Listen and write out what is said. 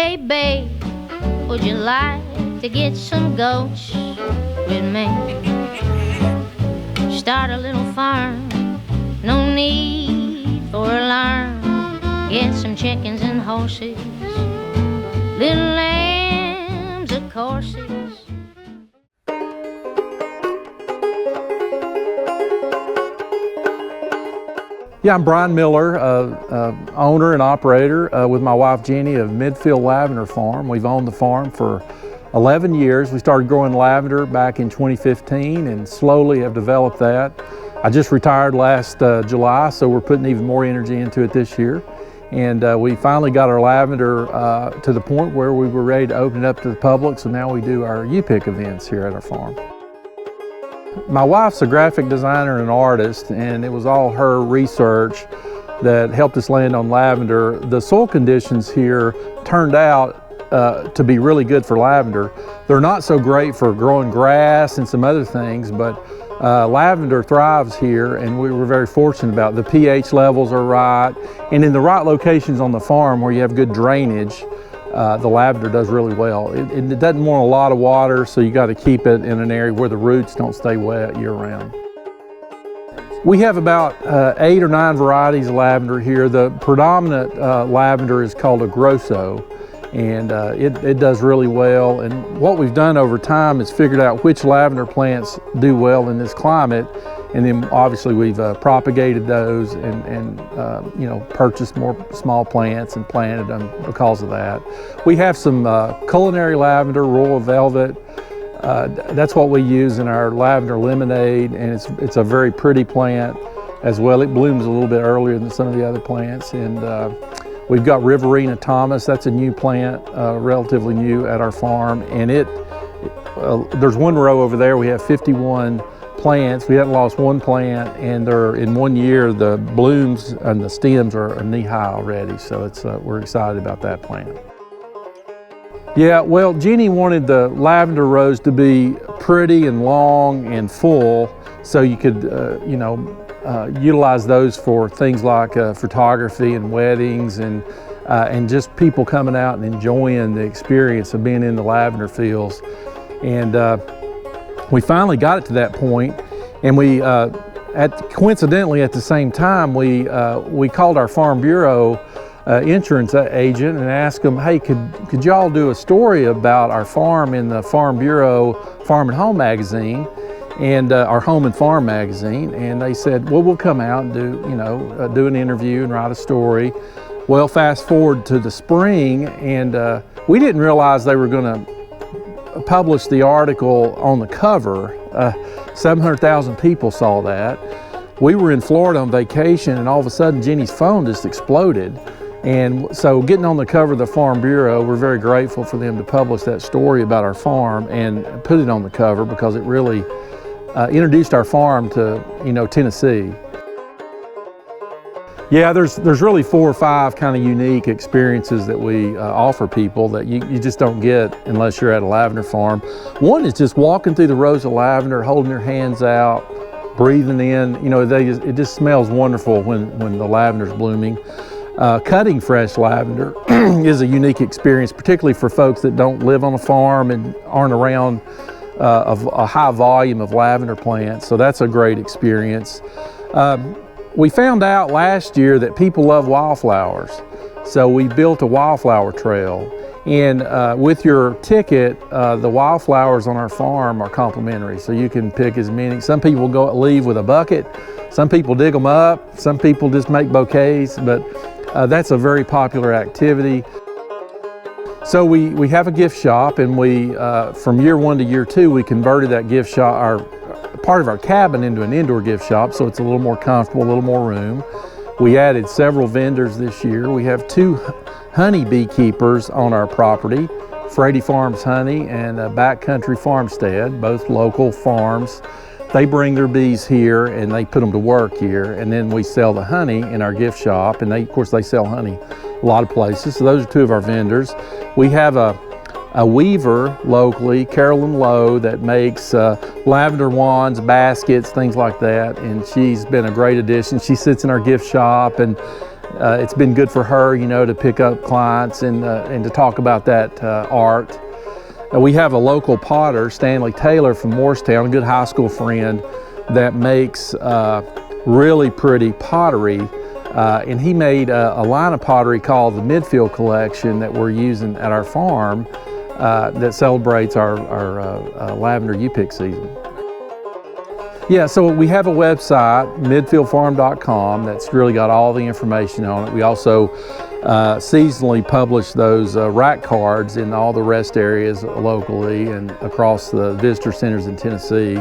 Hey babe, would you like to get some goats with me? Start a little farm, no need for alarm. Get some chickens and horses, little lambs of courses. Yeah, I'm Brian Miller, owner and operator with my wife Jeannie of Midfield Lavender Farm. We've owned the farm for 11 years. We started growing lavender back in 2015 and slowly have developed that. I just retired last July, so we're putting even more energy into it this year. And we finally got our lavender to the point where we were ready to open it up to the public, so now we do our U-Pick events here at our farm. My wife's a graphic designer and artist, and it was all her research that helped us land on lavender. The soil conditions here turned out to be really good for lavender. They're not so great for growing grass and some other things, but lavender thrives here, and we were very fortunate about it. The pH levels are right, and in the right locations on the farm where you have good drainage, the lavender does really well. It doesn't want a lot of water, so you got to keep it in an area where the roots don't stay wet year-round. We have about 8 or 9 varieties of lavender here. The predominant lavender is called a grosso, and it does really well. And what we've done over time is figured out which lavender plants do well in this climate, and then obviously we've propagated those and you know, purchased more small plants and planted them because of that. We have some culinary lavender, royal velvet. That's what we use in our lavender lemonade, and it's a very pretty plant as well. It blooms a little bit earlier than some of the other plants. And we've got Riverina Thomas. That's a new plant, relatively new at our farm. And there's one row over there. We have 51 plants. We haven't lost one plant, and they're in 1 year the blooms and the stems are knee-high already. So we're excited about that plant. Yeah, well, Jeannie wanted the lavender rows to be pretty and long and full, so you could, you know, utilize those for things like photography and weddings and just people coming out and enjoying the experience of being in the lavender fields. And we finally got it to that point, and we, coincidentally at the same time, we called our Farm Bureau insurance agent and asked them, hey, could y'all do a story about our farm in the Farm Bureau Farm and Home magazine and our Home and Farm magazine? And they said, well, we'll come out and do an interview and write a story. Well, fast forward to the spring, and we didn't realize they were going to publish the article on the cover. 700,000 people saw that. We were in Florida on vacation, and all of a sudden Jeannie's phone just exploded. And so getting on the cover of the Farm Bureau, we're very grateful for them to publish that story about our farm and put it on the cover, because it really introduced our farm to, you know, Tennessee. Yeah, there's really 4 or 5 kind of unique experiences that we offer people that you just don't get unless you're at a lavender farm. One is just walking through the rows of lavender, holding your hands out, breathing in. You know, it just smells wonderful when the lavender's blooming. Cutting fresh lavender is a unique experience, particularly for folks that don't live on a farm and aren't around a high volume of lavender plants. So that's a great experience. We found out last year that people love wildflowers, so we built a wildflower trail. And with your ticket, the wildflowers on our farm are complimentary, so you can pick as many. Some people leave with a bucket, some people dig them up, some people just make bouquets, but that's a very popular activity. So we have a gift shop, and from year 1 to year 2, we converted that gift shop, part of our cabin, into an indoor gift shop, so it's a little more comfortable, a little more room. We added several vendors this year. We have 2 honey beekeepers on our property, Frady Farms Honey and Backcountry Farmstead, both local farms. They bring their bees here and they put them to work here, and then we sell the honey in our gift shop, and of course they sell honey a lot of places. So those are 2 of our vendors. We have a weaver locally, Carolyn Lowe, that makes lavender wands, baskets, things like that, and she's been a great addition. She sits in our gift shop, and It's been good for her, you know, to pick up clients and to talk about that art. We have a local potter, Stanley Taylor from Morristown, a good high school friend, that makes really pretty pottery. And he made a line of pottery called the Midfield collection that we're using at our farm that celebrates our lavender U-pick season. Yeah, so we have a website, midfieldfarm.com, that's really got all the information on it. We also seasonally publish those rack cards in all the rest areas locally and across the visitor centers in Tennessee.